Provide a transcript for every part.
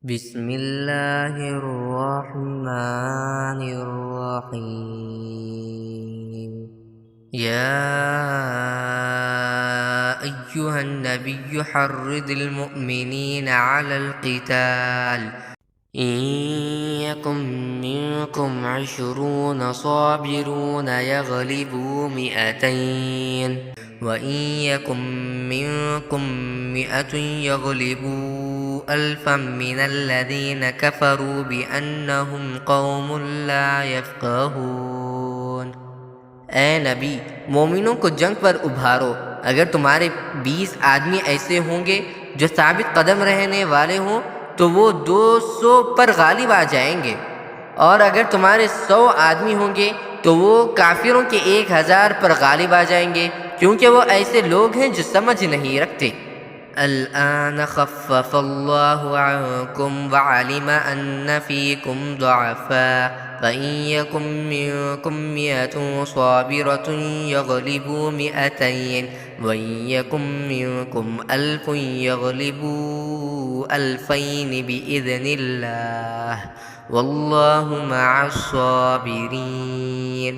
بسم اللہ الرحمن الرحیم یا ایہا النبی حرض المؤمنین علی القتال ان یکن منکم 20 صابرون یغلبوا 200 وَإِن يَكُن مِّنكُم 100 يَغْلِبُوا أَلْفًا مِّنَ الَّذِينَ كَفَرُوا بِأَنَّهُمْ قَوْمٌ لَّا يَفْقَهُونَ۔ اے نبی، مومنوں کو جنگ پر ابھارو۔ اگر تمہارے 20 آدمی ایسے ہوں گے جو ثابت قدم رہنے والے ہوں تو وہ 200 پر غالب آ جائیں گے، اور اگر تمہارے 100 آدمی ہوں گے تو وہ کافروں کے 1000 پر غالب آ جائیں گے، کیونکہ وہ ایسے لوگ ہیں جو سمجھ نہیں رکھتے۔ الآن خفف اللہ عنکم وعلم ان فیکم ضعفا فإن یکن منکم 100 صابرة یغلبوا 200 وإن یکن منکم 1000 یغلبوا 2000 بإذن اللہ واللہ مع الصابرین۔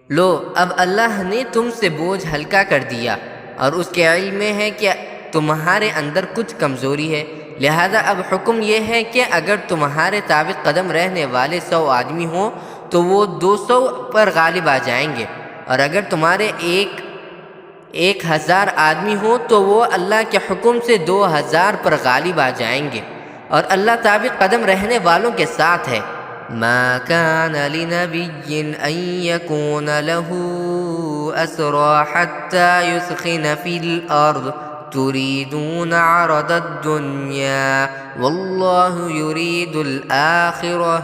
لو، اب اللہ نے تم سے بوجھ ہلکا کر دیا اور اس کے علم میں ہے کہ تمہارے اندر کچھ کمزوری ہے، لہذا اب حکم یہ ہے کہ اگر تمہارے ثابت قدم رہنے والے 100 آدمی ہوں تو وہ 200 پر غالب آ جائیں گے، اور اگر تمہارے 1000 آدمی ہوں تو وہ اللہ کے حکم سے 2000 پر غالب آ جائیں گے، اور اللہ ثابت قدم رہنے والوں کے ساتھ ہے۔ ما كان لنبي أن يكون له أسرى حتى يثخن في الأرض تريدون عرض الدنيا والله يريد الآخرة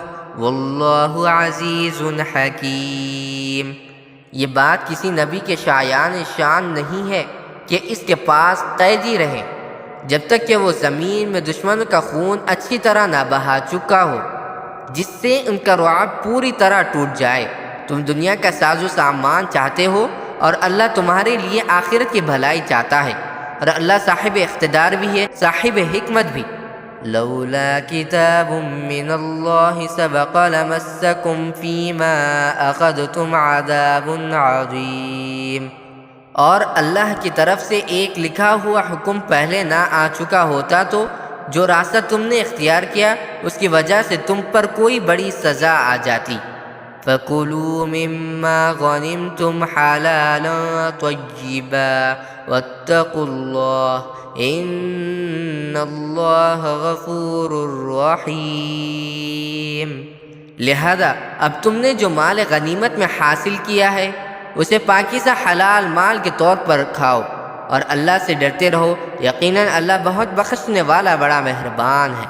والله عزيز حكيم۔ یہ بات کسی نبی کے شایان شان نہیں ہے کہ اس کے پاس قیدی رہے جب تک کہ وہ زمین میں دشمن کا خون اچھی طرح نہ بہا چکا ہو، جس سے ان کا رعب پوری طرح ٹوٹ جائے۔ تم دنیا کا ساز و سامان چاہتے ہو اور اللہ تمہارے لیے آخرت کی بھلائی چاہتا ہے، اور اللہ صاحب اقتدار بھی ہے، صاحب حکمت بھی۔ لولا کتاب من اللہ سبق لمسکم فیما اخذتم عذاب عظیم۔ اور اللہ کی طرف سے ایک لکھا ہوا حکم پہلے نہ آ چکا ہوتا تو جو راستہ تم نے اختیار کیا اس کی وجہ سے تم پر کوئی بڑی سزا آ جاتی۔ فَكُلُوا مِمَّا غَنِمْتُمْ حَلَالًا طَيِّبًا وَاتَّقُوا اللَّهَ إِنَّ اللَّهَ غَفُورٌ رَّحِيمٌ۔ لہذا اب تم نے جو مال غنیمت میں حاصل کیا ہے اسے پاکیزہ حلال مال کے طور پر کھاؤ، اور اللہ سے ڈرتے رہو، یقیناً اللہ بہت بخشنے والا بڑا مہربان ہے۔